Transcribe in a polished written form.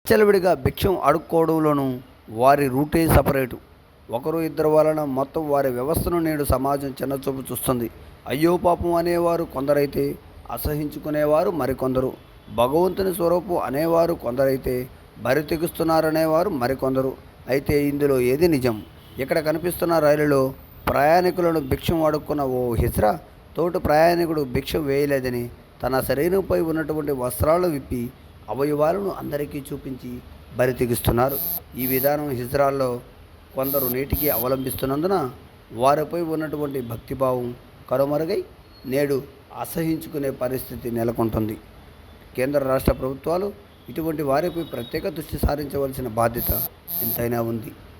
విచ్చలవిడిగా భిక్షం అడుక్కోవడంలోనూ వారి రూటే సపరేటు. ఒకరు ఇద్దరు వలన మొత్తం వారి వ్యవస్థను నేడు సమాజం చిన్నచూపు చూస్తుంది. అయ్యో పాపం అనేవారు కొందరైతే, అసహించుకునేవారు మరికొందరు. భగవంతుని స్వరూపం అనేవారు కొందరైతే, బరి తెగుస్తున్నారనేవారు మరికొందరు. అయితే ఇందులో ఏది నిజం? ఇక్కడ కనిపిస్తున్న రైలులో ప్రయాణికులను భిక్షం అడుక్కున్న ఓ హిజ్రా తోటి ప్రయాణికుడు భిక్షం వేయలేదని తన శరీరంపై ఉన్నటువంటి వస్త్రాలు విప్పి అవయవాలను అందరికీ చూపించి బరి తెగిస్తున్నారు. ఈ విధానం హిజ్రాల్లో కొందరు నేటికి అవలంబిస్తున్నందున వారిపై ఉన్నటువంటి భక్తిభావం కనుమరుగై నేడు అసహించుకునే పరిస్థితి నెలకొంటుంది. కేంద్ర రాష్ట్ర ప్రభుత్వాలు ఇటువంటి వారిపై ప్రత్యేక దృష్టి సారించవలసిన బాధ్యత ఎంతైనా ఉంది.